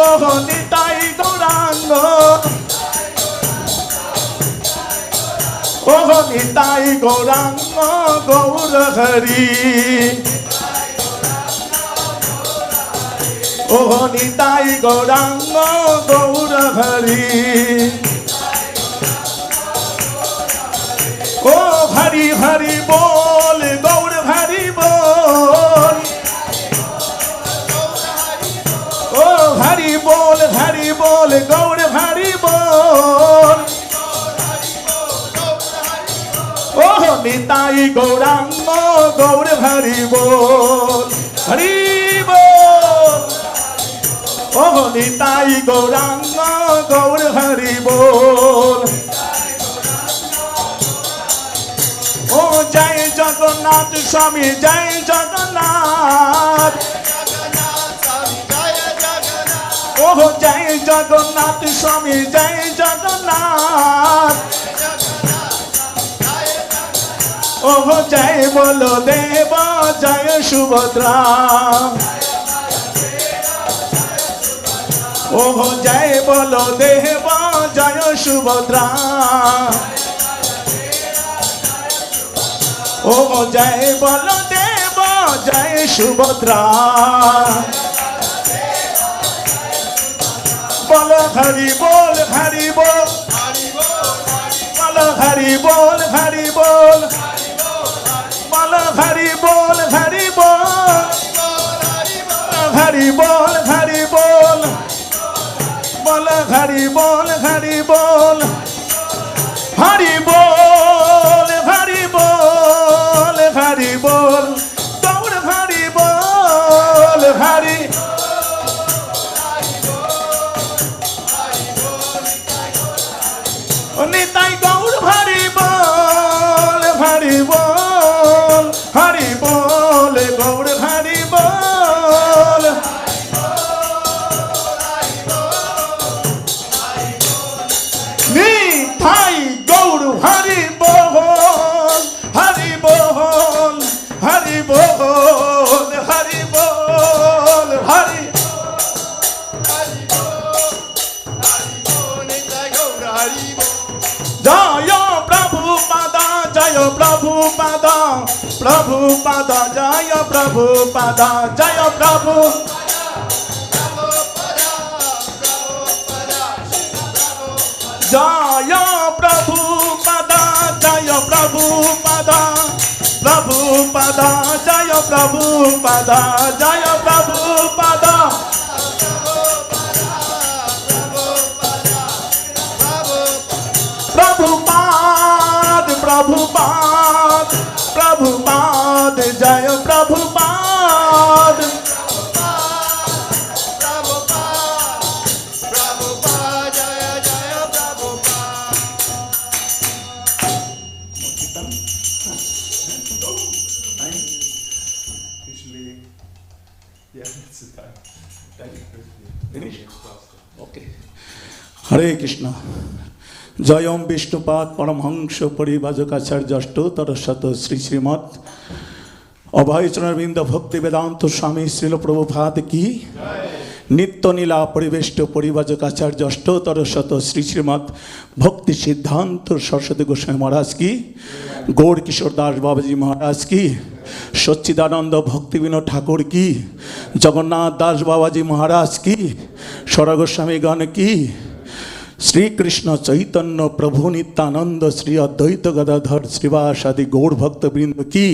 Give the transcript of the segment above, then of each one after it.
ও নিতাই গৌরাঙ্গ ও নিতাই গৌরাঙ্গ গৌর হরি ও নিতাই গৌরাঙ্গ গৌর হরি ও হরি হরি বল গৌর হরি বল ও হরি বল গৌর হরি বল ও নিতাই গৌরাঙ্গ গৌর হরি বল হরি বল ও নিতাই গৌরাঙ্গ গৌর হরি বল ও জয় জগন্নাথ স্বামী জয় জগন্নাথ ও জয় জগন্নাথ স্বামী জয় জগন্নাথ ও জয় বলো দেব জয় সুভদ্রা ও জয় বলো দেব জয় সুভদ্রা ও জয় বলো দেব জয় সুভদ্রা বলো হরি বল হরি বল বলো হরি বল হরি বল বলো হরি বল হরি বল হরি বল হরি বল বলো হরি বল হরি বল হরি বল হরি বল হরি বল গৌর হরি বল হরি নিতাই গৌর হরি বল হরি বল হরি বল গৌর হরি বল নিতাই গৌর হরি বল হরি বল হরি বল হরি বল হরি জয় প্রভু পাদা জয় প্রভু পাদা প্রভু পাদা জয় প্রভু পাদা জয় প্রভু জয় প্রভু পাদা জয় প্রভু পাদা প্রভু পাদা জয় প্রভু পাদা জয় প্রভু পাদা प्रभुपाद प्रभुपाद प्रभुपाद जय प्रभुपाद प्रभुपाद जय जय प्रभुपाद हरे कृष्ण जयम विष्णुपाद परमहंस परिभाजकाचार्य अष्टोत्तर शत श्री श्रीमद अभयचरणविंद भक्ति वेदांत स्वामी श्रील प्रभुपाद की नित्य नीला परिवेष्ट परिभाजकाचार्य अष्टोत्तर शत श्री श्रीमद भक्ति सिद्धांत सरस्वती गोस्वामी महाराज की गौर किशोर दास बाबाजी महाराज की सच्चिदानंद भक्ति विनोद ठाकुर की जगन्नाथ दास बाबाजी महाराज की स्वरा गोस्वामी गण की श्री कृष्ण चैतन्य प्रभु नित्यानंद श्री अद्वैत गदाधर श्रीवास आदि गौर भक्त वृंद की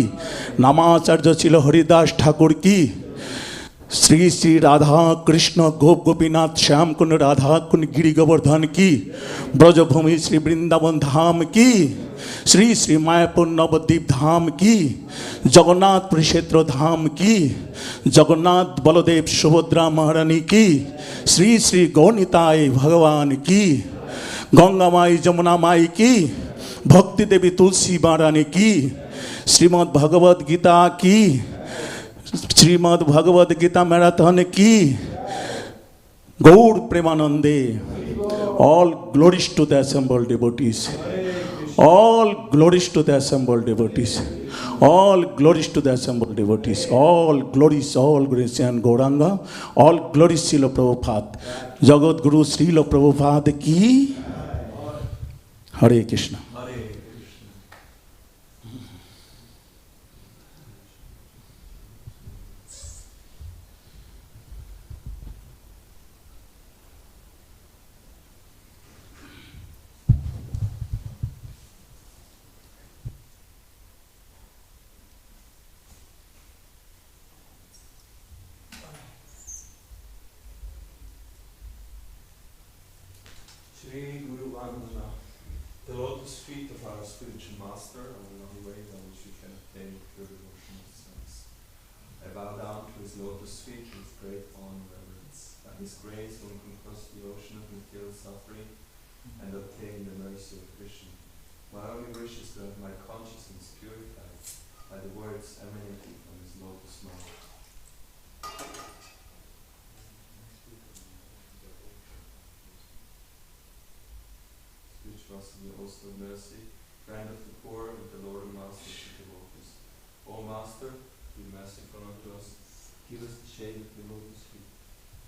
नामाचार्य चिल हरिदास ठाकुर की श्री श्री राधा कृष्ण गोप गोपीनाथ श्याम कुंड राधा कुंड गिरि गोवर्धन की ब्रजभूमि श्री वृंदावन धाम की श्री श्री मायापुर नवद्वीप धाम की जगन्नाथपुरी क्षेत्र धाम की जगन्नाथ बलदेव सुभद्रा महारानी की श्री श्री गौनिताय भगवान की गंगा माई जमुना माई की भक्ति देवी तुलसी महारानी की श्रीमद् भगवद गीता की श्रीमद् भगवद गीता मैराथन की गौर प्रेमानंदे all glories to the assembled devotees all glories to the assembled devotees All glories to the assembled devotees. All glories and Gauranga. All glories Srila Prabhupada. Jagat Guru Srila Prabhupada ki. Hare Krishna. Shri Guru Vandana, the lotus feet of our spiritual master are the only way by which we can obtain pure devotional sense. I bow down to his lotus feet with great awe and reverence. By his grace one can cross the ocean of material suffering and obtain the mercy of Krishna. My only wish is to have my consciousness purified by the words emanating from his lotus mouth. Spirituosity, host of mercy, friend of the poor, and the Lord and Master of the devotees. O Master, be merciful unto us, give us the shade of the lotus feet.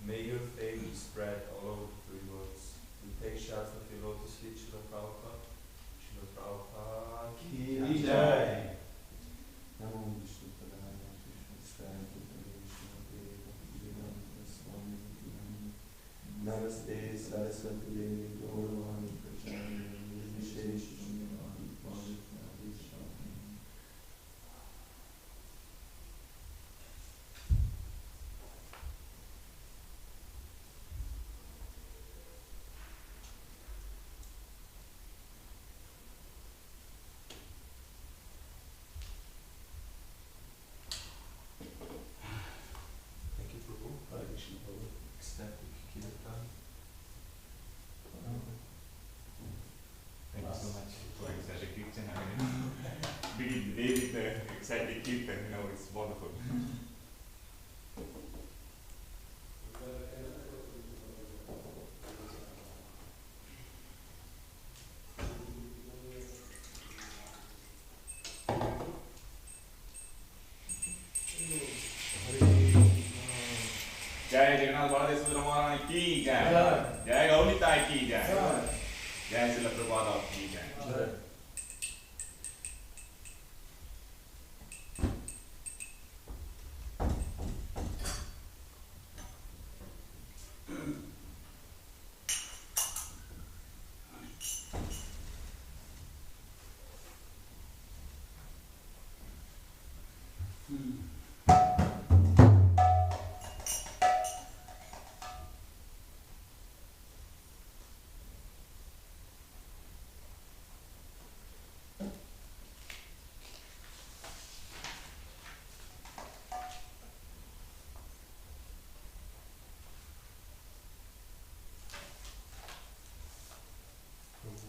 May your fame be spread all over the three worlds. We take shelter of the lotus feet, Srila Prabhupada. Srila Prabhupada ki jai. Namo Vishnu Padaya, Krishna Shraya, Vishnu Deva, Swami Vivekananda. Namaste, Saraswati Devi, Gauravani, Prajani, Vishesh, Thank you, Prabhu. Hare Krishna, Prabhu. Ecstatic Kirtan. Thank you so much for ecstatic kirtan. I mean, begin the day with the ecstatic kirtan, it's wonderful. जय जगन्नाथ बलदेव सुंदर महाराज की जय, जय गौरीताई की जय, जय श्रील प्रभुपाद की जय।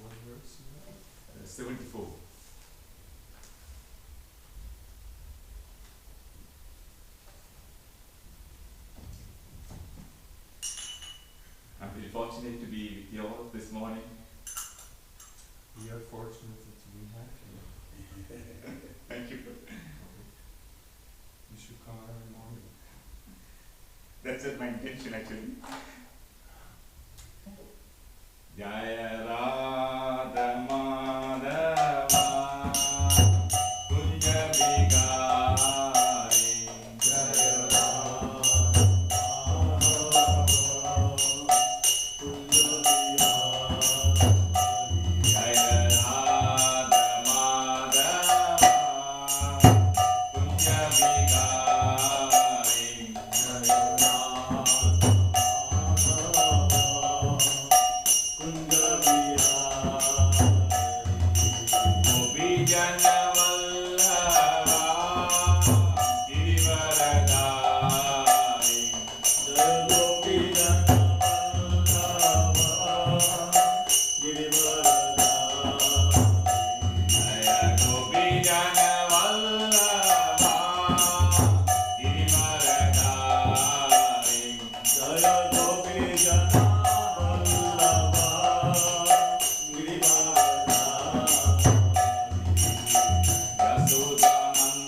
What verse is that? 74. I'm really fortunate to be with you all this morning. We are fortunate that we have you. Thank you. You should come every morning. That's my intention actually. Jaya Radha Madhava Kunja Vigari Jaya Radha Jaya Radha Madhava Kunja Vigari Yasodhananda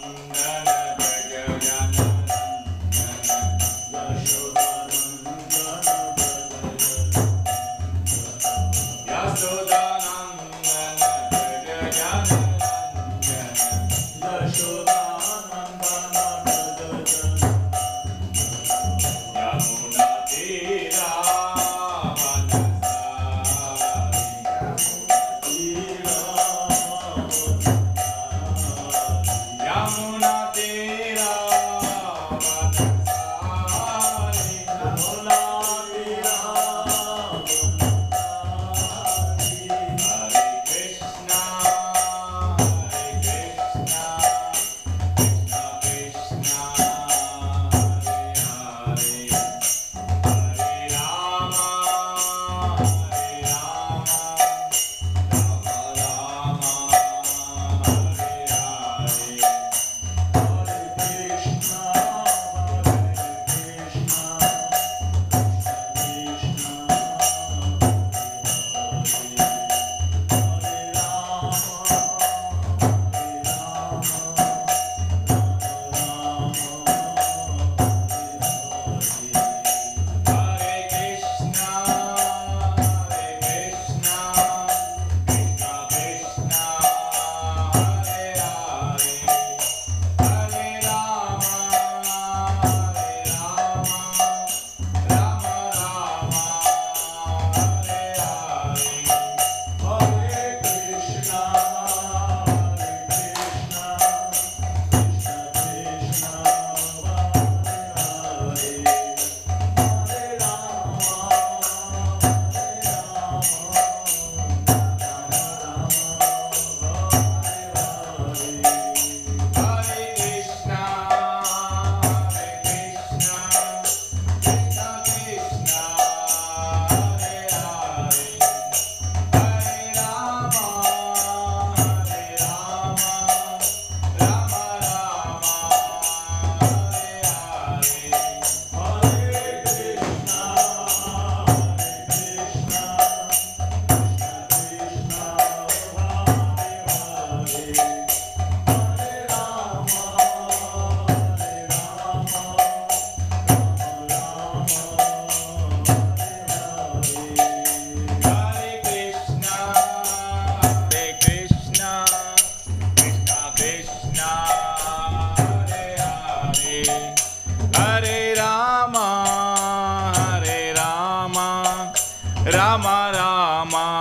Rama Rama,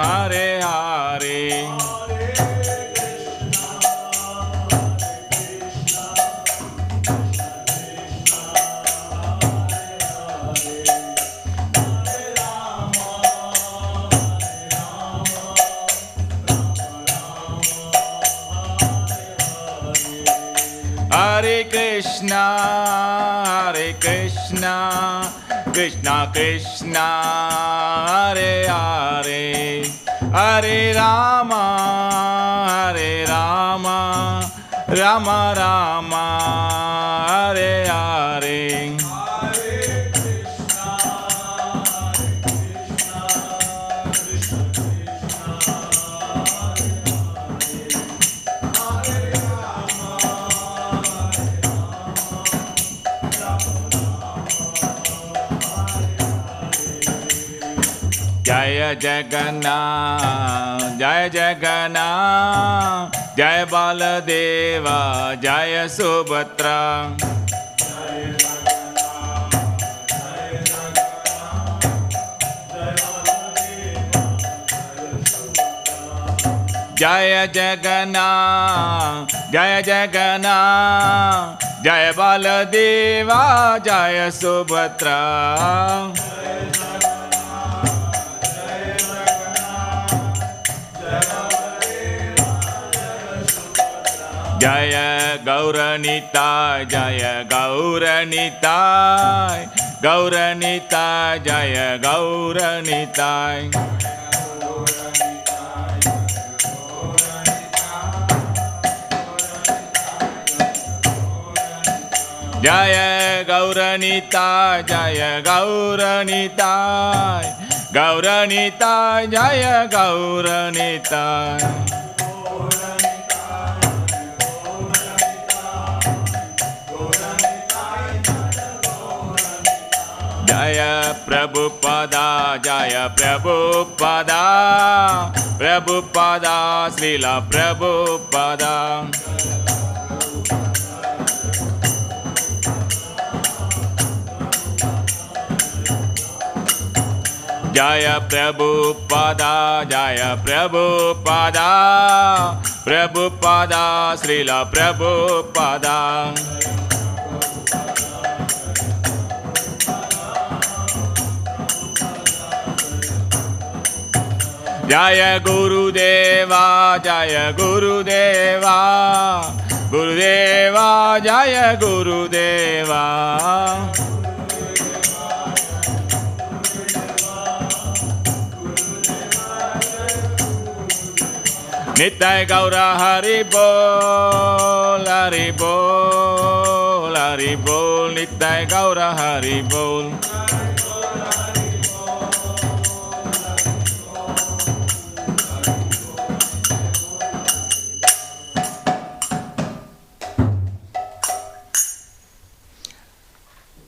Hare Hare. Hare Krishna, Krishna Krishna, Hare Hare, Hare Rama, Rama Rama, Hare Hare. Jaya Jagannath, Jaya Jagannath, Jaya Baladeva, Jaya Subhadra. Jaya Jagannath, Jaya Jagannath, Jaya Baladeva, Jaya Subhadra. Jaya Gauranitai, Jaya Gauranitai, Gauranitai, Jaya Gauranitai. Jaya Gauranitai, Jaya Gauranitai, Gauranitai, Jaya Gauranitai. Jaya Prabhupada, Jaya Prabhupada, Prabhupada, Srila Prabhupada. Jaya Prabhupada, Jaya Prabhupada, Prabhupada, Srila Prabhupada. Jaya Gurudeva, Jaya Gurudeva, Gurudeva, Jaya Gurudeva. Nitai Gaura Hari Bol, Hari Bol, Hari Bol, Nitai Gaura Hari Bol.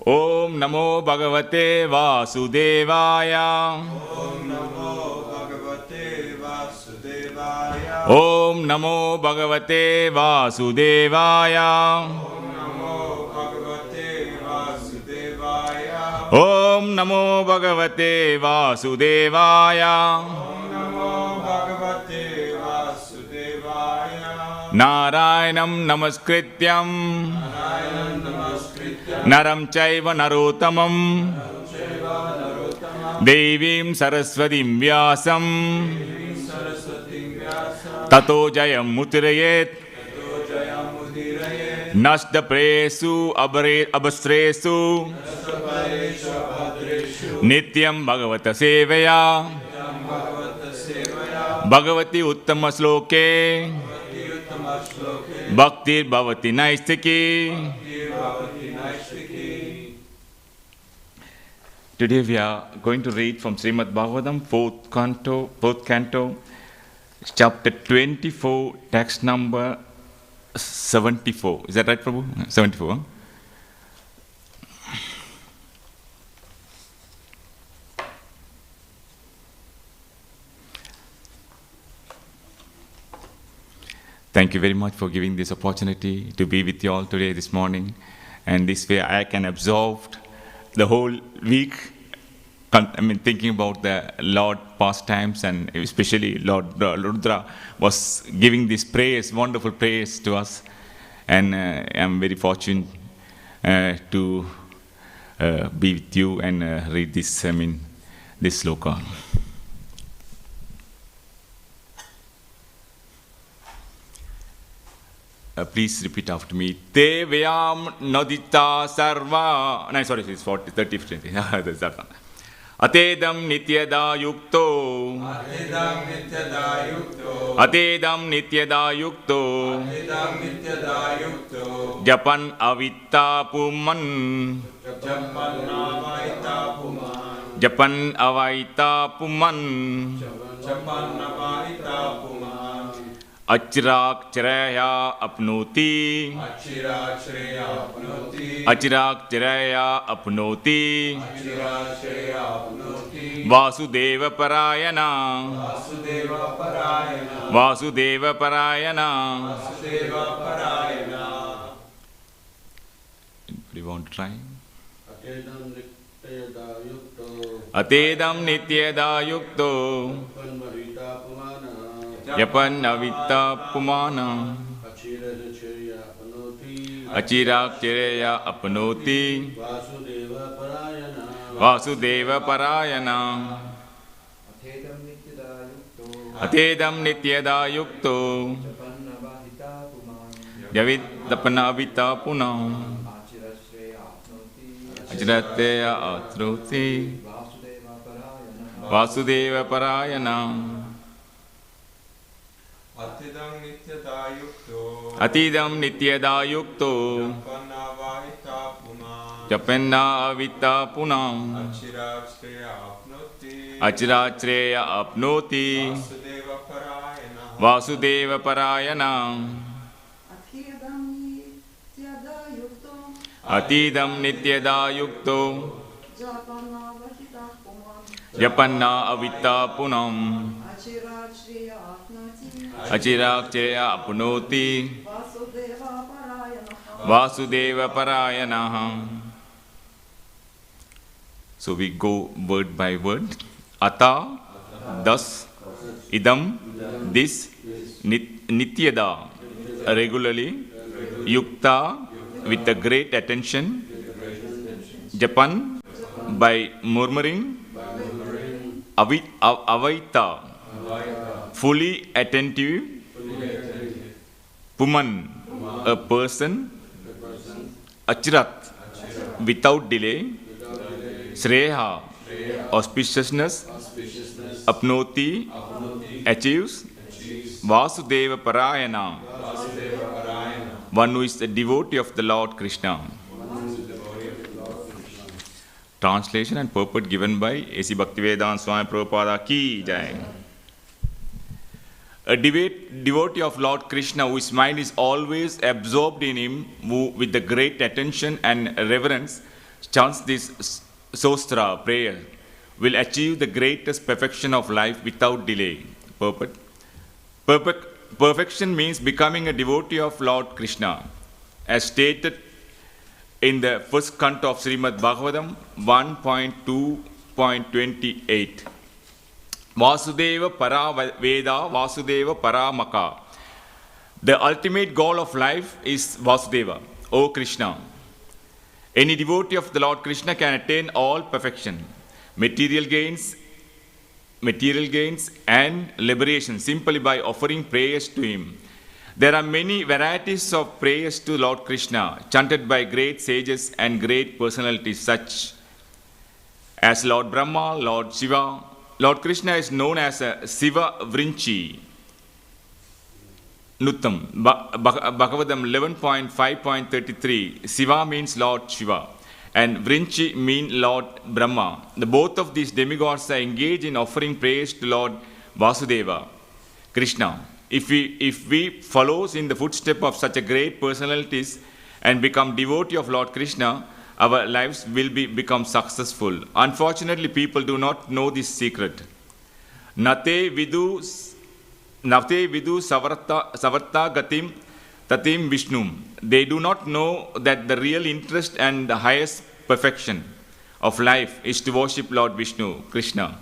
Om Namo Bhagavate Vasudevaya. Om Namo Bhagavate Vasudevaya. Om Namo Bhagavate Vasudevaya. Om Namo Bhagavate Vasudevaya. Om Namo Bhagavate Vasudevaya. Om Namo Bhagavate Vasudevaya. Narayanam Namaskrityam Narayanam Namaskrityam Naram Chaiva Narottamam Devim Saraswatim Vyasam Saraswatim Vyasa Tato Jayam Mutirayet Tato Jayam Udirayet Nashta Presu Abhastresu Sapareshu Abhadreshu Nityam Bhagavata Sevaya Yam Bhagavata Sevaya Bhagavati Uttama Sloke Bhakti Uttama Shloke Bhaktir Bhavati Naistiki. Bhakti Bhavati Naistiki. Today we are going to read from Srimad Bhagavatam, fourth canto, chapter 24, text number 74. Is that right, Prabhu? 74. Huh? Thank you very much for giving this opportunity to be with you all today, this morning. And this way I can absorb the whole week thinking about the Lord pastimes, and especially Lord Rudra was giving this praise, wonderful praise to us. And I'm very fortunate to be with you and read this, this sloka. Please repeat after me. Te vyam nadita sarva. No, sorry, it's 40, 30, 50. That's that one. Atedam nityada yukto. Atedam nityada yukto. Atedam nityada yukto. Atedam nityada yukto. Japan avitta puman. Japan avaita puman. Japan avaita puman. Japan avaita puman. Achirak charaya apnoti. Achira shreya apnoti. Achirak charaya apnoti. Achira shreya apnoti. Vasudeva parayana. Vasudeva parayana. Vasudeva parayana. Vasudeva parayana. Anybody want to try? Atedam nityada yukto. Atedam nityada yukto. Panmarita pumana. Yapan avitta pumana. Achira chirya panoti. Achirak charaya apnoti. Vasudeva parayana. Vasudeva parayana. Atedam nityada yukto. Atedam nityada yukto. Japan avaita puman. Yavidapanavita punam. Achira shreya apnoti. Ajratya atroti. Vasudeva parayana. Vasudeva parayana. Atedam nityada yukto. Atidam nityada yukto. Japan avaita puman. Japanna avita punam. Achira shreya apnoti. Ajrachreya apnoti. Vasudeva parayana. Vasudeva parayana. Atidam nityada yukto. Atidam nityada yukto. Japanna vahita puman. Japanna avita punam. Achira shriya apnati. Ajrachreya apnoti. Vasudeva parayana. Vasudeva parayana. So we go word by word. Ata, thus, idam, this, nityada, regularly, yukta, with a great attention, Japan, by murmuring, avaita, fully attentive, puman, a person, achirat, without delay, Shreya, auspiciousness, apnoti, achieves, Vasudeva Parayana, one who is the devotee of the Lord Krishna. Translation and purport given by A.C. Bhaktivedanta Swami Prabhupada Ki Jai. A devotee of Lord Krishna whose mind is always absorbed in him, who with the great attention and reverence chants this Sostra prayer, will achieve the greatest perfection of life without delay. Perfection means becoming a devotee of Lord Krishna, as stated in the first canto of Srimad Bhagavatam 1.2.28. Vasudeva para Veda, Vasudeva paramaka. The ultimate goal of life is Vasudeva, O Krishna. Any devotee of the Lord Krishna can attain all perfection, material gains and liberation simply by offering prayers to him. There are many varieties of prayers to Lord Krishna chanted by great sages and great personalities such as Lord Brahma, Lord Shiva. Lord Krishna is known as a Siva Vrinchi. Nuttam, Bhagavatam 11.5.33. Siva means Lord Shiva and Vrinchi means Lord Brahma. The both of these demigods are engaged in offering praise to Lord Vasudeva, Krishna. If we follow in the footsteps of such a great personalities and become devotee of Lord Krishna, our lives will become successful. Unfortunately, people do not know this secret. Nate vidu savarta gatim tatim vishnum. They do not know that the real interest and the highest perfection of life is to worship Lord Vishnu, Krishna.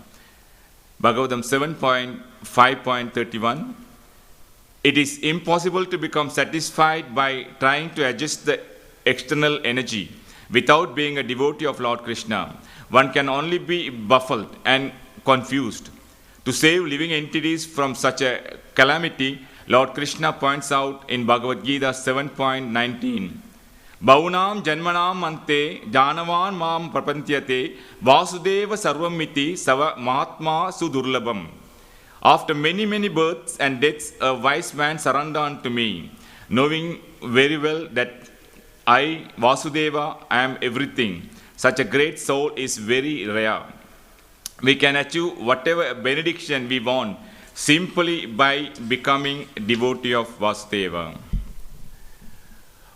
Bhagavatam 7.5.31. It is impossible to become satisfied by trying to adjust the external energy without being a devotee of Lord Krishna. One can only be baffled and confused. To save living entities from such a calamity, Lord Krishna points out in Bhagavad Gita 7.19. Bhaunam janmanam ante janavan mam prapantyate vasudeva sarvamiti sava mahatma sudurlabam. After many births and deaths, a wise man surrendered unto me, knowing very well that I, Vasudeva, am everything. Such a great soul is very rare. We can achieve whatever benediction we want simply by becoming devotee of Vasudeva.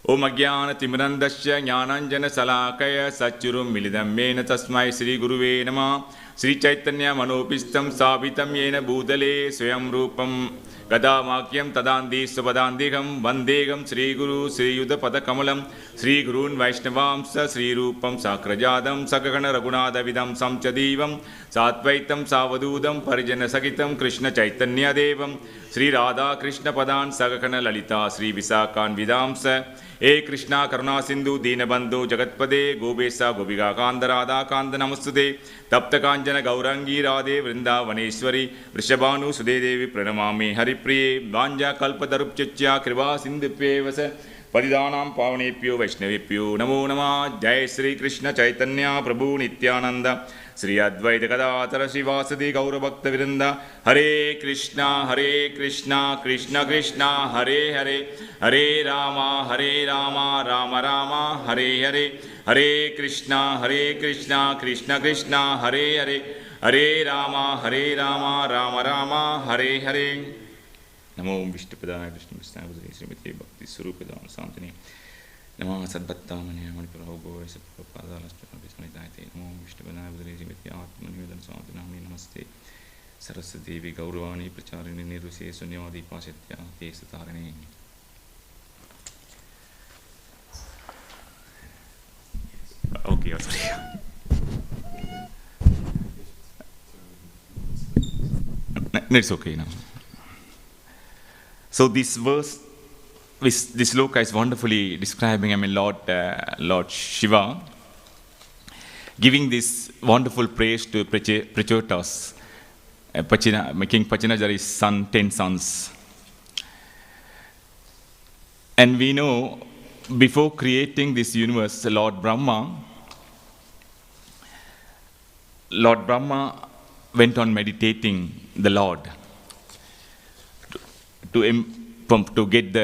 Om Ajnana Timirandasya Jnananjana Salakaya Satchurum Milidam Mena Tasmai Sri Guruve Namah Sri Chaitanya Manopistam Savitam Yena Bhudale Swayam Rupam Gadamakyam Tadandi Subadandiham Vandegam Sri Guru Sri Yuddha Padakamalam Sri Gurun Vaishnavamsa Sri Rupam Sakrajadam Sakagana Raghunatha Vidam Samchadivam Satvaitam Savadudam Parijana Sakitam Krishna Chaitanya Devam Sri Radha Krishna Padan Sakagana Lalita Sri Visakan Vidamsa E Krishna Karuna Sindhu Dinabandhu Jagatpade Gobesa Gopiga Kanda Radha Kanda Namastude Tapta Kanjana Gaurangi Radhe Vrindavaneshwari Vrishabhanu Sude Devi Pranamami Haripriye Vanja Kalpatarupchachya Kriva Sindhupevasa Padidanam Pavanepyo Vaishnavepyo Namo Nama Jai Sri Krishna Chaitanya Prabhu Nityananda Sri Advaita Gadadhara Srivasadi Gaura Bhakta Virinda Hare Krishna Krishna Krishna Hare Hare Hare Rama Rama Rama Hare Hare Hare Krishna Krishna Krishna Hare Hare Hare Rama Rama Rama Hare Hare Namo Vishnupadaya Krishna Vishnu Srimati Bhakti Swarupadam Santini Namo Sadbhattamani Manipuraho Sapapada Laspanabhismanitayate Namo Vishnupadaya Srimati Atmanivedan Santinami Namaste Saraswati Devi Gauravani Pracharini Niruse Sunyavadi Pashatya Te Satarini. Okay, sorry. No, it's okay now. So this verse, this sloka is wonderfully describing, Lord Shiva, giving this wonderful praise to Prachotas, King Pachinajari's son, 10 sons. And we know, before creating this universe, Lord Brahma went on meditating the Lord to get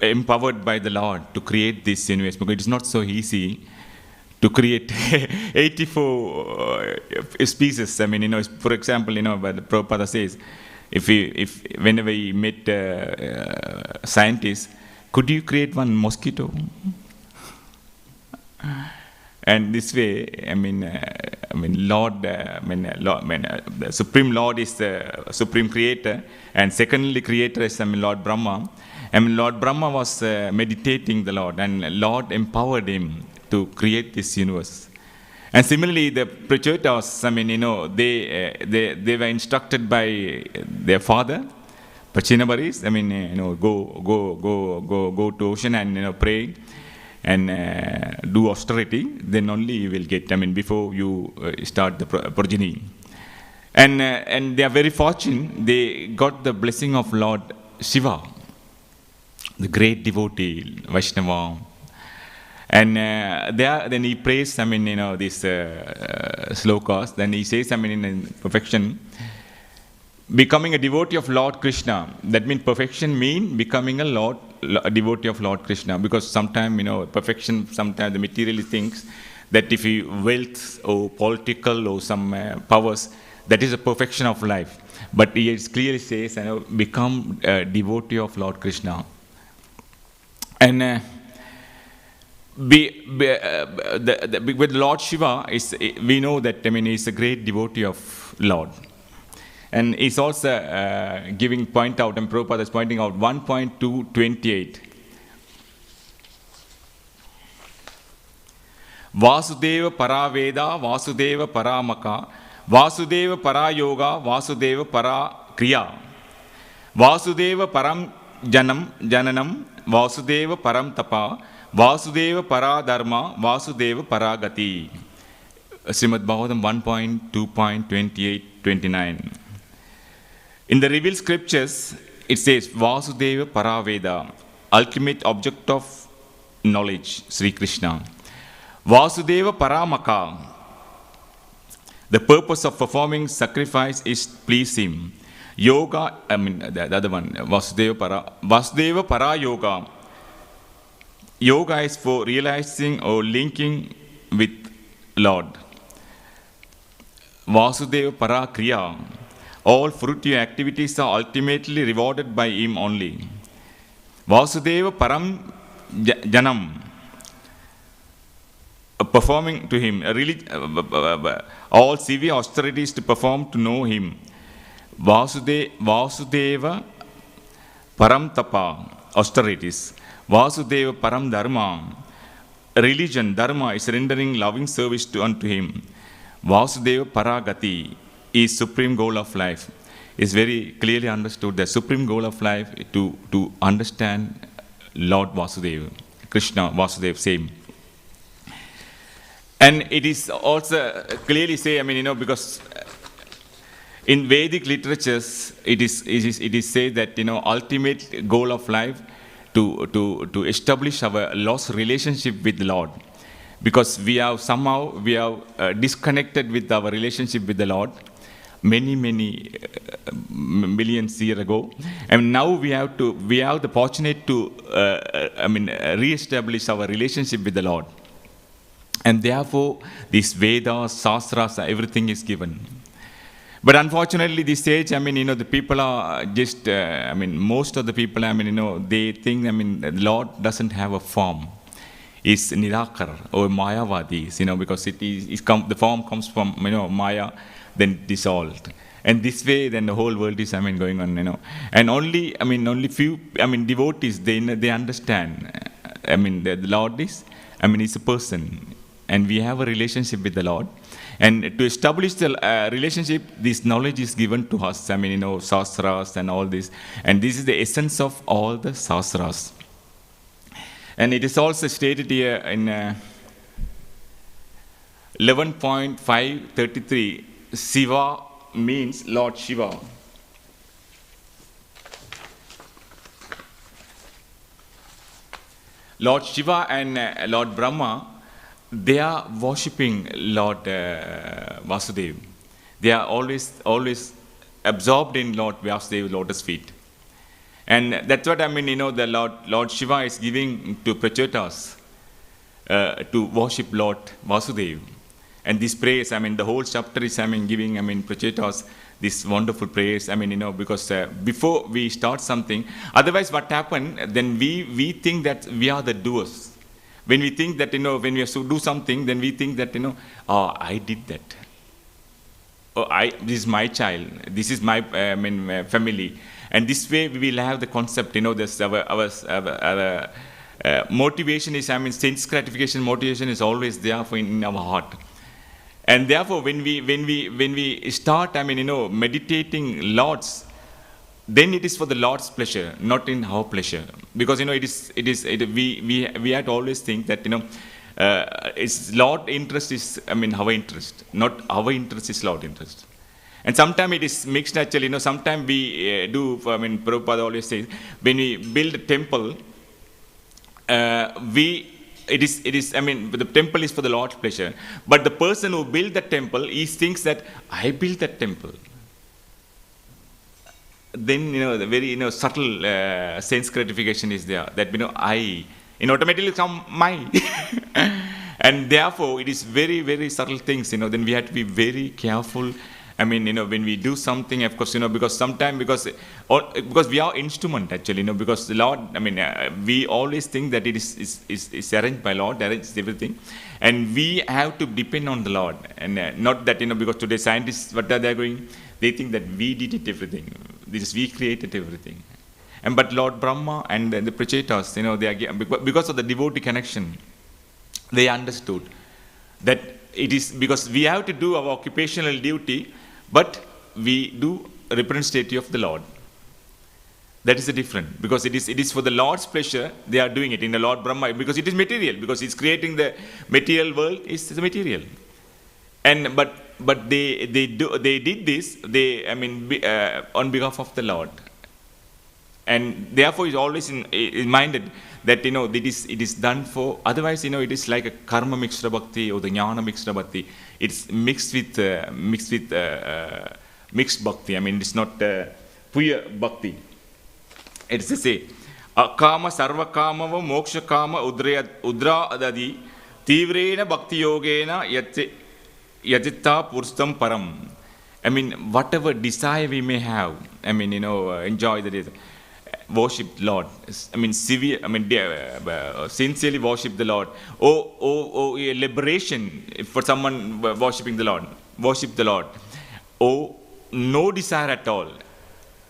empowered by the Lord to create this universe, because it is not so easy to create 84 species. For example, but Prabhupada says, whenever we met scientists, could you create one mosquito? And this way, the Supreme Lord is the Supreme Creator, and secondly Creator is Lord Brahma. Lord Brahma was meditating the Lord, and Lord empowered him to create this universe. And similarly, the Prachotas, they were instructed by their father, Pachinabaris, go to ocean and pray and do austerity, then only you will get, before you start the progeny. And they are very fortunate, they got the blessing of Lord Shiva, the great devotee, Vaishnava. And then he prays, these slokas, then he says, in perfection, becoming a devotee of Lord Krishna. That means perfection means becoming a devotee of Lord Krishna. Because sometimes, perfection, sometimes the material thinks that if you wealth or political or some powers, that is a perfection of life. But he clearly says, become a devotee of Lord Krishna. And with Lord Shiva, we know that he's a great devotee of Lord. And he's also giving point out, and Prabhupada is pointing out 1.228. Vasudeva para Veda, Vasudeva para Maka, Vasudeva para Yoga, Vasudeva para Kriya, Vasudeva param jananam, Vasudeva param tapa, Vasudeva para dharma, Vasudeva para gati. Srimad Bhagavatam 1.2.28-29. In the revealed scriptures, it says Vasudeva para Veda, ultimate object of knowledge, Sri Krishna. Vasudeva Paramaka, the purpose of performing sacrifice is please him. Yoga, the other one, Vasudeva Para Yoga. Yoga is for realizing or linking with Lord. Vasudeva Para Kriya. All fruitive activities are ultimately rewarded by him only. Vasudeva Param Janam. Performing to him, all severe austerities to perform to know him. Vasudeva Param Tapa, austerities. Vasudeva Param Dharma, religion, dharma is rendering loving service unto him. Vasudeva Paragati is supreme goal of life. Is very clearly understood. The supreme goal of life to understand Lord Vasudeva, Krishna, Vasudeva, same. And it is also clearly say, because in Vedic literatures, it is said that, ultimate goal of life to establish our lost relationship with the Lord. Because we have disconnected with our relationship with the Lord many millions years ago. And now we have the opportunity to, re-establish our relationship with the Lord. And therefore, these Vedas, Shastras, everything is given. But unfortunately, this age, the people are just, most of the people, they think, the Lord doesn't have a form. It's Nirakar or Mayavadis, because the form comes from, Maya, then dissolved. And this way, then the whole world is, going on, And only few, devotees, they understand, the Lord is, it's a person. And we have a relationship with the Lord. And to establish the relationship, this knowledge is given to us. Shastras and all this. And this is the essence of all the Shastras. And it is also stated here in 11.533, Shiva means Lord Shiva. Lord Shiva and Lord Brahma, they are worshipping Lord Vasudeva. They are always absorbed in Lord Vasudeva's lotus feet. And that's what the Lord Shiva is giving to Prachetas to worship Lord Vasudeva. And this praise, the whole chapter is, giving, Prachetas this wonderful praise, because before we start something, otherwise what happened, then we think that we are the doers. When we think that, when we have to do something, then we think that, I did that. This is my child. This is my family. And this way we will have the concept, this our motivation is, sense gratification motivation is always there in our heart. And therefore, when we start, meditating Lord's, then it is for the Lord's pleasure, not in our pleasure. Because we have to always think that it's Lord interest is our interest, not our interest is Lord interest. And sometimes it is mixed actually. Sometimes we do. Prabhupada always says when we build a temple, the temple is for the Lord's pleasure. But the person who built the temple, he thinks that I built that temple. Then the very subtle sense gratification is there that I automatically come my and therefore it is very very subtle things. Then we have to be very careful. When we do something, of course, because sometimes because we are instrument actually, because the Lord, we always think that it is arranged by Lord, arranged everything, and we have to depend on the Lord, and not that because today scientists what are they going? They think that we did it everything. We created everything. But Lord Brahma and the Prachetas, they are because of the devotee connection, they understood That it is because we have to do our occupational duty, but we do representative of the Lord. That is the difference, because it is for the Lord's pleasure they are doing it in the Lord Brahma, because it is material, because it's creating the material world is the material. And but they did this on behalf of the Lord, and therefore is always in minded that it is done for. Otherwise, it is like a karma mixed bhakti or the jnana mixed bhakti. It's mixed with mixed bhakti. It's not pure bhakti. It's to say, akama sarvakamava mokshakama udra adadi tivrena bhakti yogena yajita purstam param. Whatever desire we may have, enjoy the day. Worship Lord. Sincerely worship the Lord. A liberation for someone worshiping the Lord. Worship the Lord. No desire at all.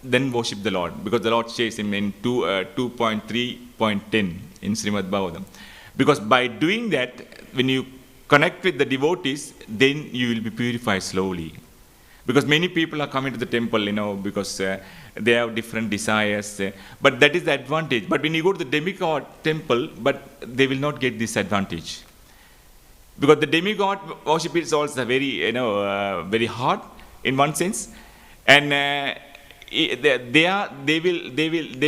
Then worship the Lord. Because the Lord says in 2.3.10 in Srimad Bhagavatam. Because by doing that, when you connect with the devotees, then you will be purified slowly. Because many people are coming to the temple, because they have different desires. But that is the advantage. But when you go to the demigod temple, but they will not get this advantage. Because the demigod worship is also very, very hard in one sense. And they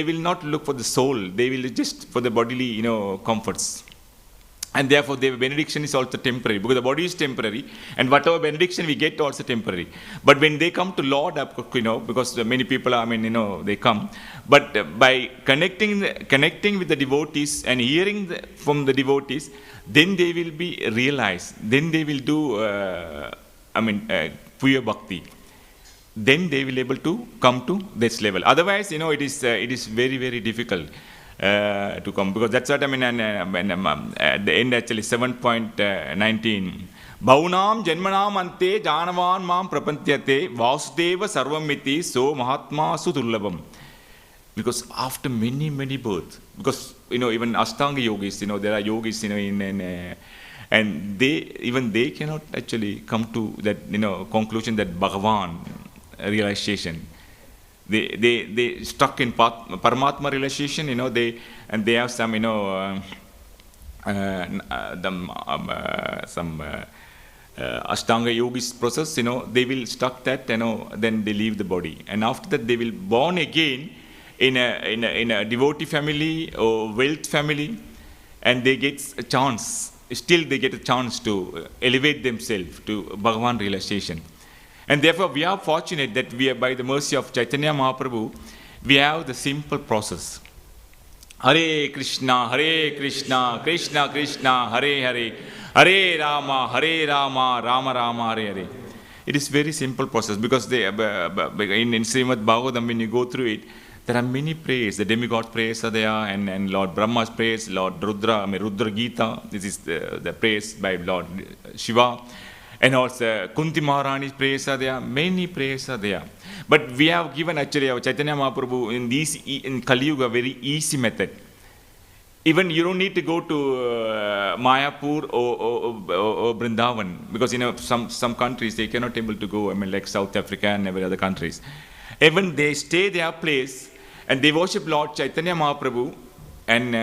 will not look for the soul. They will just for the bodily, comforts. And therefore, the benediction is also temporary, because the body is temporary, and whatever benediction we get also temporary. But when they come to Lord, because many people are, they come. But by connecting with the devotees and hearing from the devotees, then they will be realized. Then they will do, pure bhakti. Then they will able to come to this level. Otherwise, it is very, very difficult. To come, because that's what at the end actually 7.19 Bhaunam Janmanam Ante Janavan Mam Prapantyate Vasudeva Sarvamiti So Mahatma Sudurlabam. Because after many births, because even Ashtanga yogis, there are yogis, and they cannot actually come to that conclusion that Bhagavan realization. They stuck in Paramatma realization, they have some, some Ashtanga yogis process, they will stuck that, then they leave the body. And after that, they will born again in a devotee family or wealth family, and they get a chance, still they get a chance to elevate themselves to Bhagavan realization. And therefore, we are fortunate that we are, by the mercy of Chaitanya Mahaprabhu, we have the simple process. Hare Krishna, Krishna Krishna, Hare Hare, Hare Rama, Rama Rama, Hare Hare. It is very simple process, because in Srimad Bhagavatam, when you go through it, there are many prayers. The demigod prayers are there, and Lord Brahma's prayers, Lord Rudra, Rudra Gita. This is the prayers by Lord Shiva. And also Kunti Maharani's prayers are there, many prayers are there. But we have given actually our Chaitanya Mahaprabhu in Kali Yuga very easy method. Even you don't need to go to Mayapur or Vrindavan, because some countries they cannot able to go, like South Africa and every other countries. Even they stay their place and they worship Lord Chaitanya Mahaprabhu and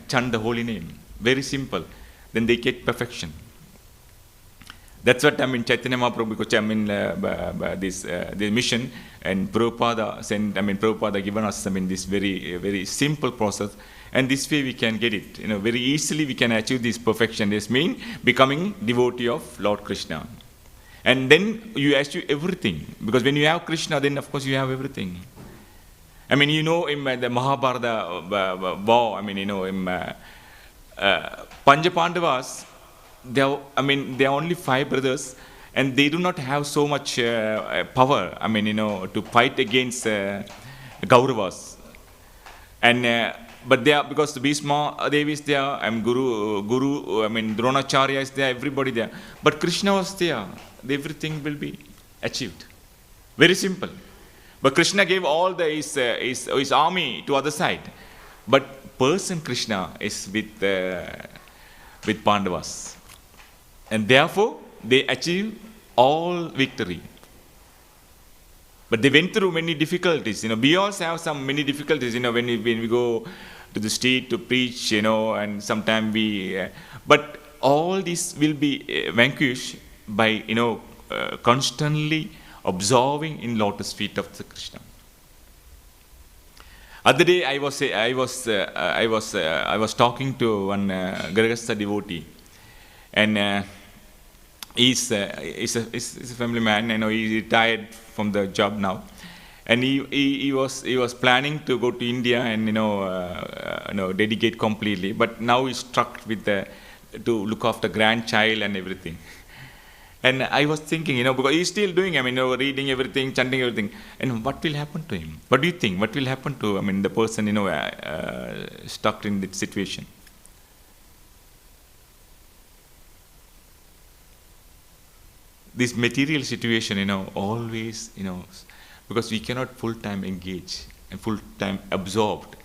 chant the holy name. Very simple. Then they get perfection. That's what Chaitanya Mahaprabhu, because this mission, and Prabhupada sent, Prabhupada given us this very, very simple process, and this way we can get it. Very easily we can achieve this perfection. This means becoming devotee of Lord Krishna. And then you achieve everything, because when you have Krishna, then of course you have everything. In the Mahabharata war, Pancha Pandavas, they are only 5 brothers, and they do not have so much power, to fight against Kauravas. And but they are, because Bhishma Devi is there, Guru, Dronacharya is there, everybody there. But Krishna was there, everything will be achieved. Very simple. But Krishna gave all his army to other side. But person Krishna is with Pandavas. And therefore, they achieved all victory. But they went through many difficulties. We also have some many difficulties, when we go to the street to preach, and sometimes but all this will be vanquished by, constantly observing in lotus feet of the Krishna. Other day, I was talking to one Grihastha devotee, and he's a family man. He retired from the job now, and he was planning to go to India and dedicate completely. But now he's stuck with to look after grandchild and everything. And I was thinking, because he's still doing, reading everything, chanting everything. And what will happen to him? What do you think? What will happen to, the person, stuck in that situation? This material situation, always, because we cannot full-time engage and full-time absorbed.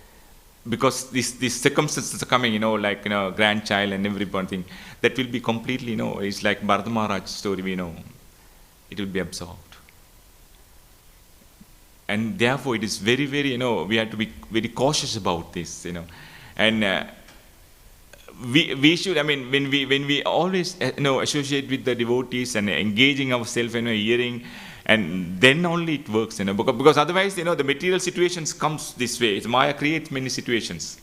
Because these circumstances are coming, like, grandchild and everything, that will be completely, it's like Bharata Maharaj's story, we know. It will be absorbed. And therefore, it is very, very, we have to be very cautious about this, And we should, when we always, associate with the devotees and engaging ourselves, hearing, and then only it works, because otherwise, the material situations comes this way. Maya creates many situations,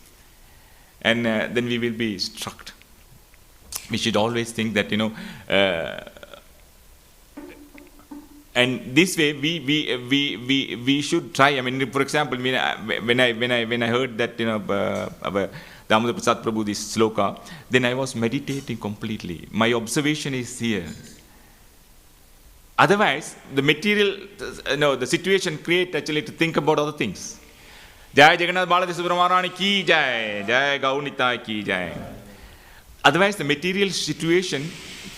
and then we will be struck. We should always think that, and this way we should try. For example, when I heard that, Damodar Prasad Prabhu, this sloka, then I was meditating completely. My observation is here. Otherwise, the material, the situation create actually to think about other things. Jai Jagannath Baladev Subramanian ki jai, Jai Gaunita ki jai. Otherwise, the material situation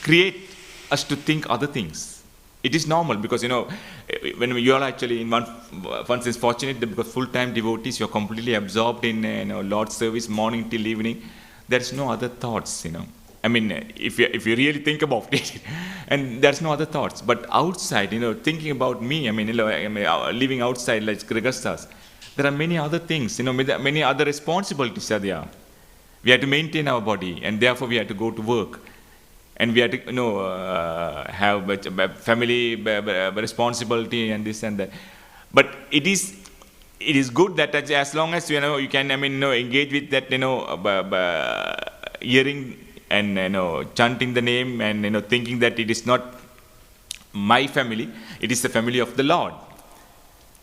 create us to think other things. It is normal because, when you are actually in one sense fortunate because full-time devotees, you are completely absorbed in Lord's service, morning till evening. There is no other thoughts, if you really think about it, and there's no other thoughts. But outside, thinking about me, living outside like Grihasthas, there are many other things, many other responsibilities are there. We have to maintain our body, and therefore we have to go to work, and we have to, have a family responsibility and this and that. But it is good that as long as you can, engage with that, hearing and chanting the name and thinking that it is not my family, it is the family of the Lord.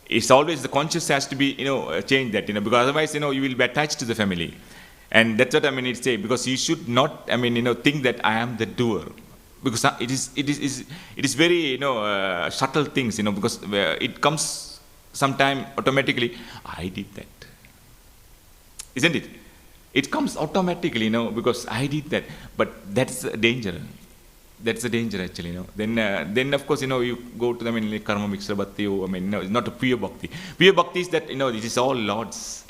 It's always the conscious has to be changed that because otherwise you will be attached to the family, and that's what it say, because you should not think that I am the doer, because it is very subtle things because it comes sometime automatically. I did that, isn't it? It comes automatically, because I did that. But that's a danger. That's the danger, actually, Then of course, you go to them in karma mixed bhakti. It's not a pure bhakti. Pure bhakti is that, this is all Lord's.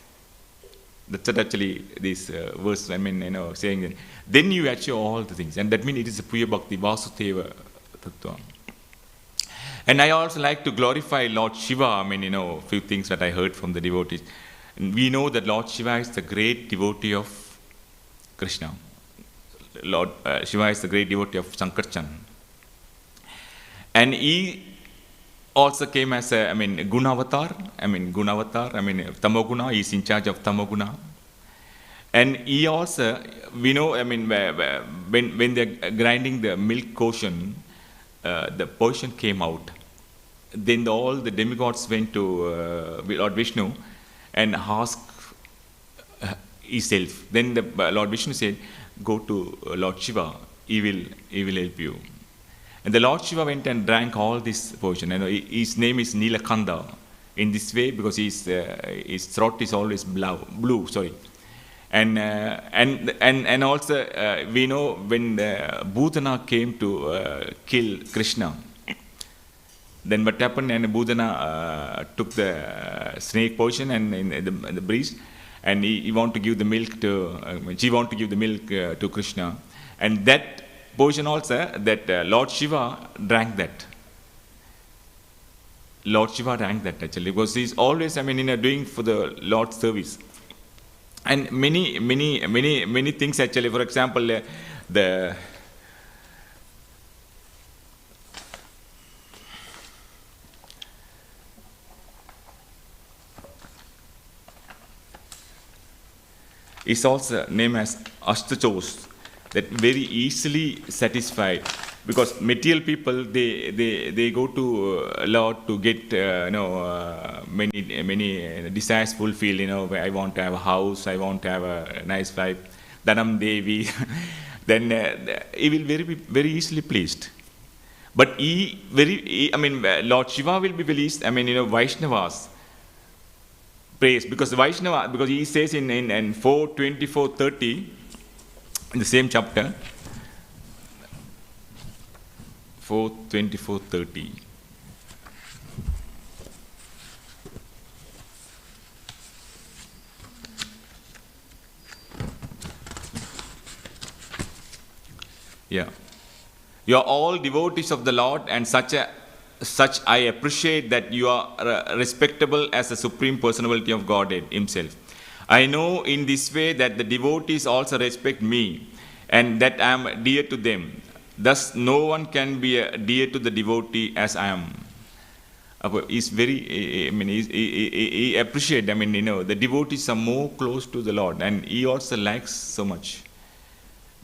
That's what actually this verse, saying that. Then you achieve all the things. And that means it is a pure bhakti, Vasudeva Tattva. And I also like to glorify Lord Shiva. Few things that I heard from the devotees. And we know that Lord Shiva is the great devotee of Krishna. Lord Shiva is the great devotee of Sankarchan. And he also came as a, Gunavatar. Tamoguna. He is in charge of Tamoguna. And he also, we know, when they're grinding the milk portion, the portion came out. Then all the demigods went to Lord Vishnu and asked himself. Then the Lord Vishnu said, go to Lord Shiva, he will help you. And the Lord Shiva went and drank all this portion. His name is Nilakanda. In this way, because his throat is always blue. And also we know when Bhutana came to kill Krishna, then what happened? And Bhutana took the snake portion and in the breast, and he wanted to give the milk to. She wanted to give the milk to Krishna, and that portion also that Lord Shiva drank that. Lord Shiva drank that actually because he's always, doing for the Lord's service. And many things actually. For example, the is also named as Astachos, that very easily satisfied, because material people they go to Lord to get many desires fulfilled. I want to have a house, I want to have a nice wife, Dhanam Devi. Then he will very easily pleased. But Lord Shiva will be pleased. Vaishnavas praise, because Vaishnava, because he says in 4:24:30 in the same chapter, 4:24:30. Yeah. You are all devotees of the Lord, and such I appreciate that you are respectable as the Supreme Personality of Godhead Himself. I know in this way that the devotees also respect me, and that I am dear to them. Thus, no one can be dear to the devotee as I am. He's very, he appreciate. The devotees are more close to the Lord, and he also likes so much.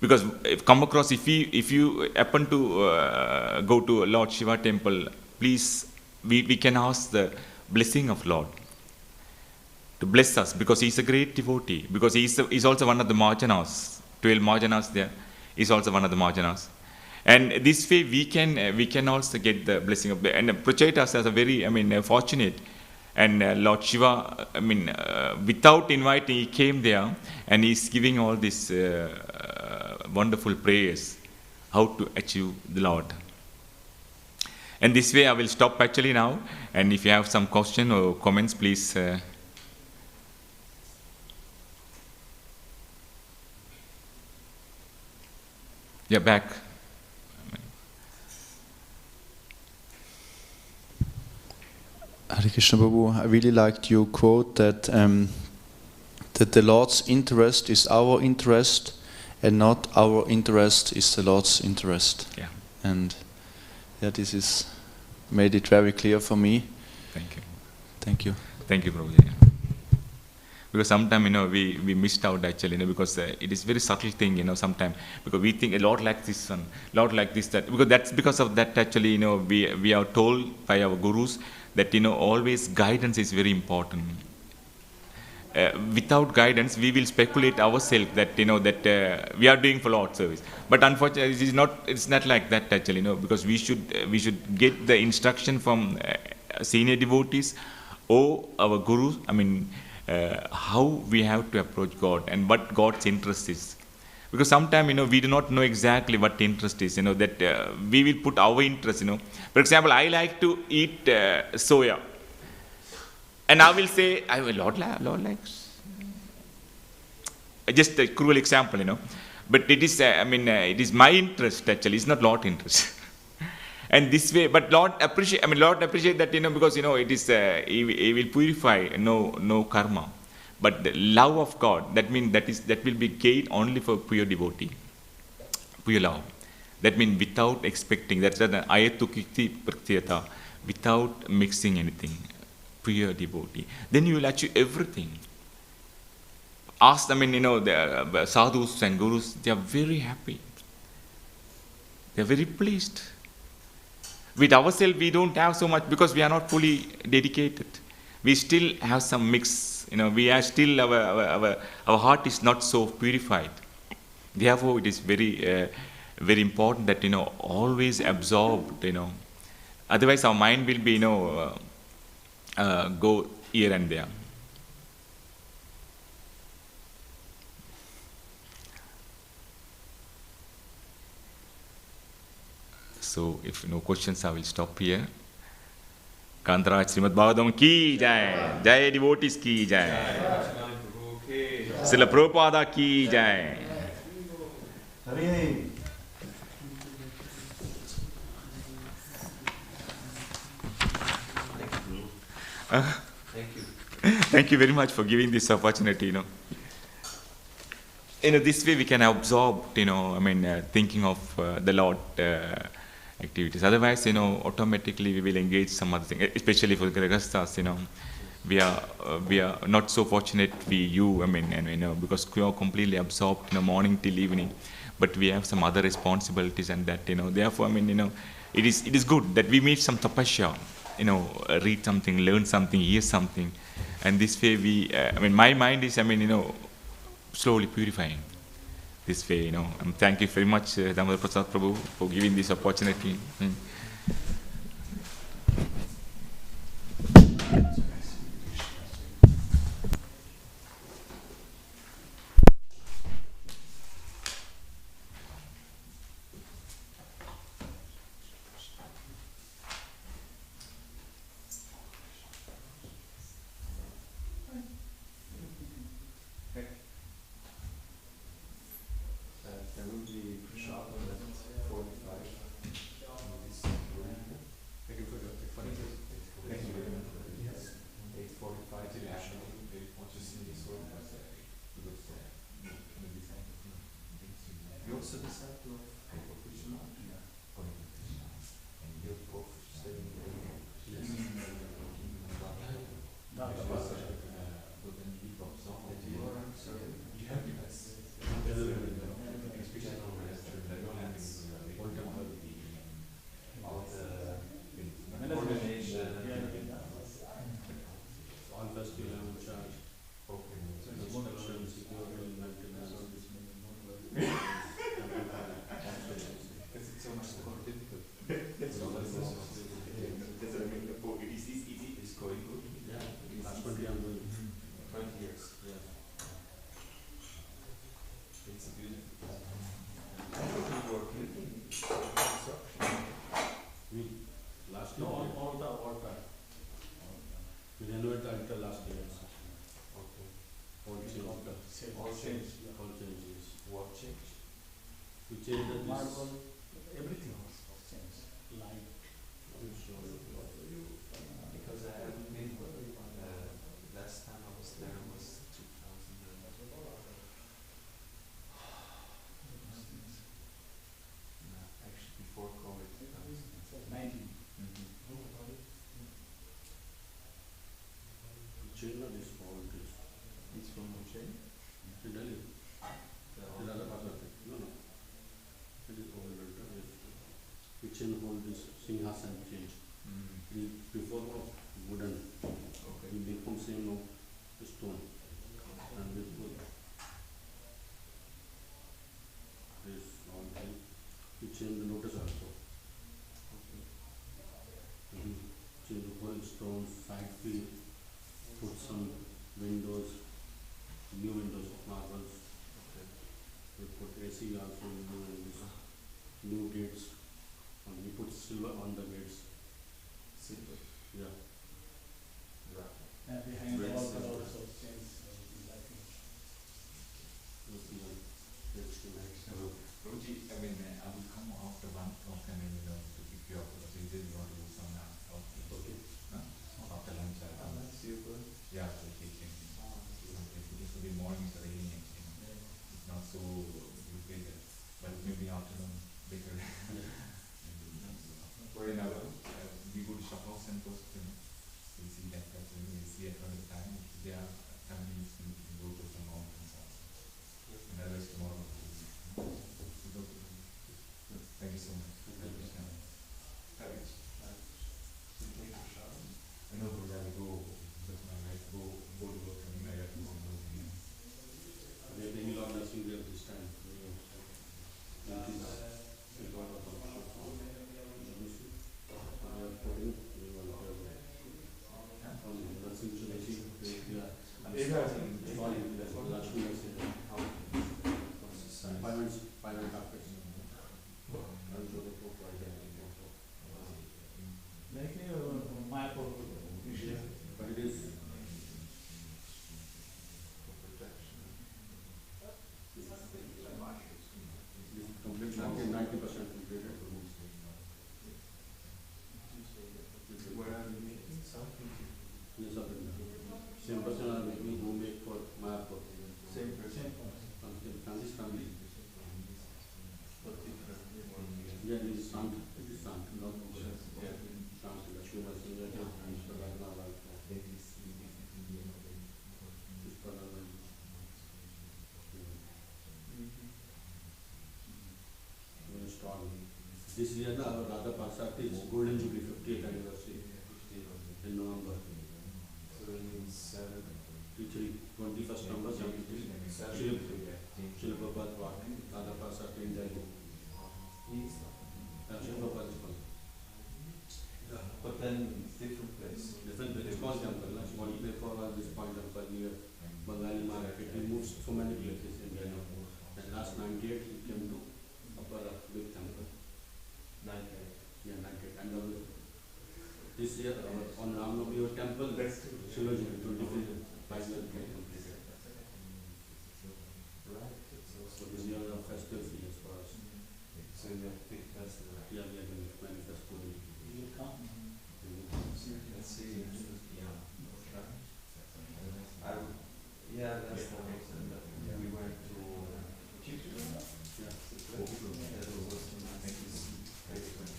Because if you happen to go to Lord Shiva temple, please, we can ask the blessing of Lord to bless us, because he's a great devotee, because he's also one of the Marjanas, 12 Marjanas there, he's also one of the Marjanas. And this way we can also get the blessing of the, and Prachetas as a very, fortunate. And Lord Shiva, without inviting, he came there, and he's giving all this wonderful prayers, how to achieve the Lord. And this way I will stop actually now, and if you have some question or comments, please. Yeah, back. Hare Krishna Prabhu, I really liked your quote that the Lord's interest is our interest, and not our interest is the Lord's interest. Yeah. And this is made it very clear for me. Thank you. Thank you. Thank you, Prabhuji. Yeah. Because sometimes, we missed out actually, because it is very subtle thing, sometimes, because we think a lot like this one, lot like this, that, because that's because of that actually, we are told by our gurus that, always guidance is very important. Without guidance, we will speculate ourselves that, that we are doing for Lord service. But unfortunately, it's not like that actually, because we should get the instruction from senior devotees or our gurus, how we have to approach God and what God's interest is. Because sometimes, we do not know exactly what interest is, that we will put our interest, For example, I like to eat soya. And I will say, Lord likes. Just a cruel example, But it is, it is my interest actually, it's not Lord's interest. And this way, but Lord appreciate that, because, it is, He will purify, no karma. But the love of God, that means that will be gained only for pure devotee, pure love. That means without expecting, that's the ayatukiti pratyata, without mixing anything, pure devotee. Then you will achieve everything. Ask them, the sadhus and gurus, they are very happy. They are very pleased. With ourselves, we don't have so much because we are not fully dedicated. We still have some mix. We are still, our heart is not so purified. Therefore, it is very, very important that, always absorbed, Otherwise, our mind will be, go here and there. So, if no questions, I will stop here. Kantaraj Srimad Bhagavatam ki jai. Jai devotees ki jai. Srila Prabhupada ki jai. Thank you. Thank you very much for giving this opportunity, this way we can absorb, thinking of the Lord activities. Otherwise, automatically we will engage some other thing, especially for Grahasthas, we are not so fortunate because we are completely absorbed, morning till evening, but we have some other responsibilities and that, therefore, it is good that we meet some tapasya, read something, learn something, hear something, and this way we, my mind is, slowly purifying this way, and thank you very much, Damodar Prasad Prabhu, for giving this opportunity. Can we push up on that 45 in this room? Thank you for the Thank you very much. Yes. 8:45 to just in this room. You also disciple of Krishna? And you both studying yes. All festival in charge. Construction, security, maintenance, Because it's so much more difficult. It's going good. yeah. Last 20 I'm doing. 20 years. Yeah. It's a beautiful. I think you were building construction. We last year. All time. We renovated until last year. Okay. All change. All changed. All changes. What changed? We changed the Marble, everything was changed. Light. Because I haven't been. Last time I was there was 2000. No, actually before COVID. 19. Changed this all this. It's from Ujjain? In Delhi. The In other part of it. No. It is all yes. We changed all this Singhasan change. Before was wooden. Okay. We become same of stone. And we put this all thing. We change the lotus also. Change the whole stones, side field, put some windows, new windows of marbles. Okay. We put AC also in this new gates. And we put silver on the gates. Silver. Yeah. Right. And behind Red all silver. colors of changed. That's nice. Ruchi, I will come after 1 o'clock to pick you up, because you didn't want to do some outing. Okay. After lunch, I'll come. Silver. Yeah, we'll take him. It used to be mornings or evenings, It's not so big, but maybe afternoon, bigger. We're in our Yes, sir. Same person are with me who make for Mayapur. Same person. From this family. But different. Yeah, this is Sant. This is Sant. No, Yeah. Sant. Lakshmi Narasimha, Mr. Rajamani Dasa. Mr. Rajamani. Very strong. This year, our Radha Parsati is Golden Jubilee 50th anniversary in November. So it means 21st November 73. Srila Prabhupada brought Radha Parsati in Delhi. Srila Prabhupada is called. But then it's different place. Different place. Small temple. Like one place for this point temple near Bengali market. He moves so many places in India. And last 98 he came to Upper Big Temple. 98. Yeah, 98. And this year on Ramnavami our temple, Shivaji, 25 years completed. Right. So this year a festival years for us. So you have big festival. Yeah, we are going to manifest for it. Let's see. Yeah, last time we went to Yeah. there was some nice different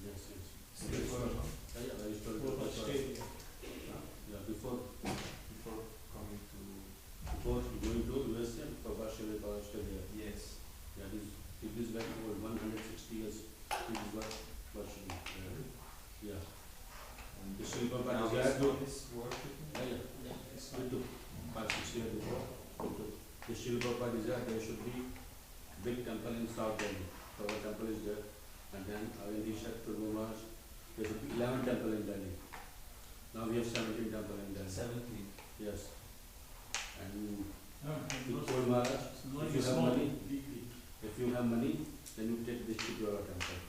Yes, yes. So before Yeah, I used to yeah, before coming to going to USA, Prabhupada Shiva College there. yes. Yeah, it is like over 160 years. It is what version. Yeah. And The Shiva now Prabhupada this is one is worshiping. yeah. We took 5-6 years before. The Shiva Prabhupada is there. There should be big temple in South Delhi. Our temple is there. And then in the Prabhu Maharaj, there should be 11 temple in Delhi. Now we have 17 temple in Delhi. 17. Yes. And he told Maharaj, if you have money, then you take this to your temple.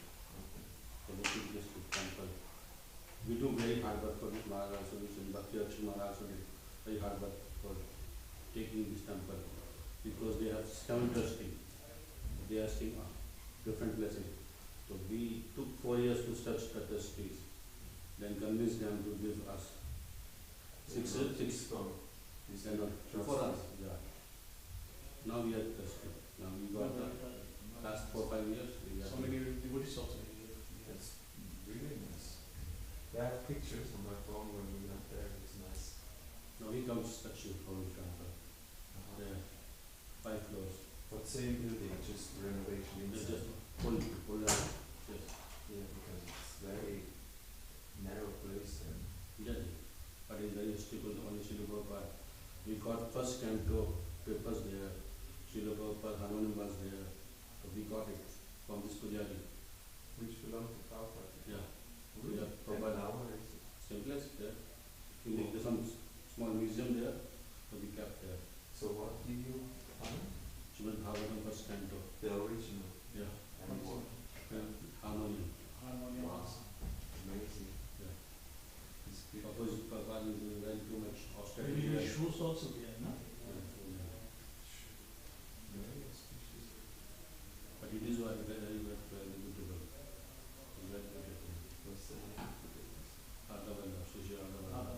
So we take this to temple. We do very hard work for this Maharaj also, Bhakti Lakshmi Maharaj also did very hard work for taking this temple. Because they have 7 trustees. They are staying different places. So we took 4 years to search the trustees. Then convinced them to give us 6 from this and for us. Yeah. Now we are trusted. Now we got the last 4-5 years. We are So many devotees also. That's really nice. I have pictures on my phone when we went there. It's nice. Now he comes touch you from the temple. There, 5 floors. But same building, just renovation It's inside. just full out. Yes. Yeah, because it's very narrow place and Yes. But it's very stable. Only Srila Prabhupada. We got first canto papers there. Srila Prabhupada Harmonium was there. So we got it from this Pujari. which belong to Prabhupada. Yeah. Really? Yeah, Then Prabhupada. now where is it? Same place there. We make some small museum there. So we kept there. So what do you find? Srimad Bhagavatam first canto. The original. Yeah. And what? Harmonium. Wow. Amazing. Yeah. It's beautiful. Because Prabhupada is doing very too much austerity. Maybe there. shoes also there, no? Very auspicious. But it is very, very beautiful. It's very beautiful. What's the name of the business? Radhavana, Shri Radhavana.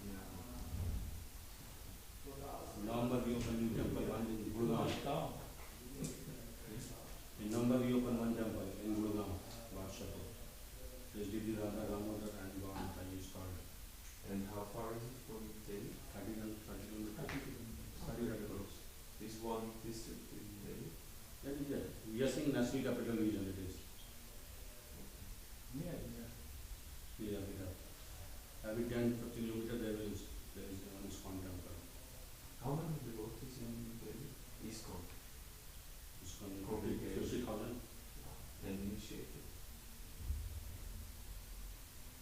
Yeah. November we open new temple, one in Gurgaon. In November we open one temple in Gurgaon, Varshapur. There's Didi Radha Ramodar and Gone, I started. And how far is it from Delhi? 30 kilometers. This one district in Delhi? That is it. We are saying national capital region it is. Yeah. Yeah, we have. Every 10-15 kilometers there is one ISKCON temple. How many devotees in Delhi? ISKCON. ISKCON Congregation. 50,000. And initiated.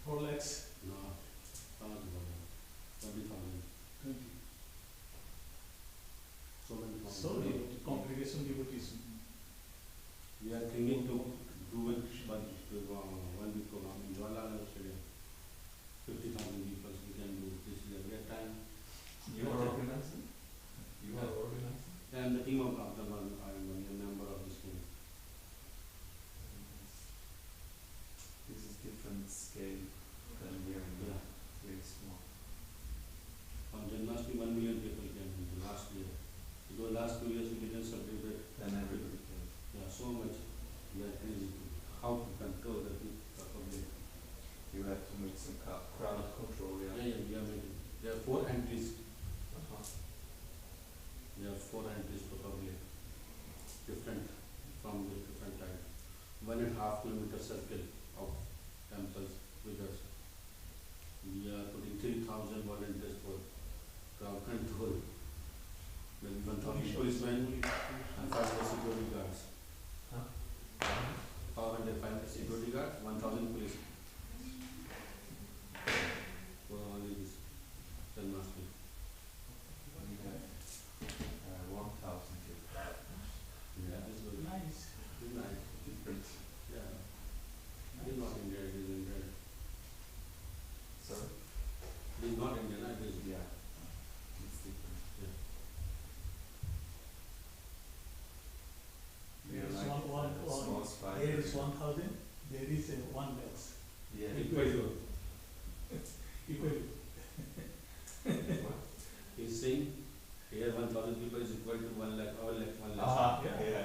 4 lakhs, No, 20,000. 20. So many So thousands. congregation devotees. We are thinking last year. Because last 2 years we didn't celebrate. Then everybody came. Yeah, so much that is how to control the public. You had to make some crowd control, Yeah, yeah. yeah, we are making. There are 4 entries. Uh-huh. There are 4 entries for public. Different from the different type. 1.5 kilometer circle of temples with us. We are putting 3,000 volunteers for crowd control. Maybe 1,000 policemen and 500 security guards. Huh? 500 security guards, 1,000 police. For all these Janmashtami. We had 1,000 here. Yeah, this was Nice. good night. Different. Yeah. It is not India, it is India. Sorry? It is not Indian, it is. Yeah. It's different. Yeah. We are There is like one- a small spy. There is 1,000, there is 1 lakhs. Yeah. Equal. Equal. What? He's saying here 1,000 people is equal to 1 lakh, our lakh, 1 lakh. Yeah. Yeah.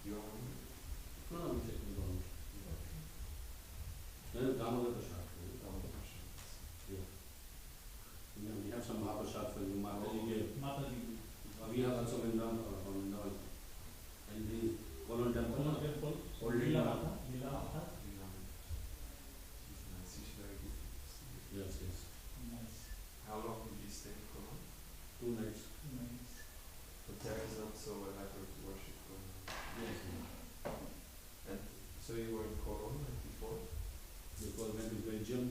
You are one? No, no, I'm taking it on. Then Damodar Prasad. Yeah. We have some Mahaprasad for you, Mataji gave. Mataji. We have also Vrindavan from Vrindavan. And the Kolon temple. Kolon temple, Old Lila Lila. Mata, Lila Mata. Yes, yes. Nice. How long did you stay in Cologne? 2 nights. Nice. But there is also elaborate worship going on. Yes. And so you were in Cologne before? Before we went to Belgium,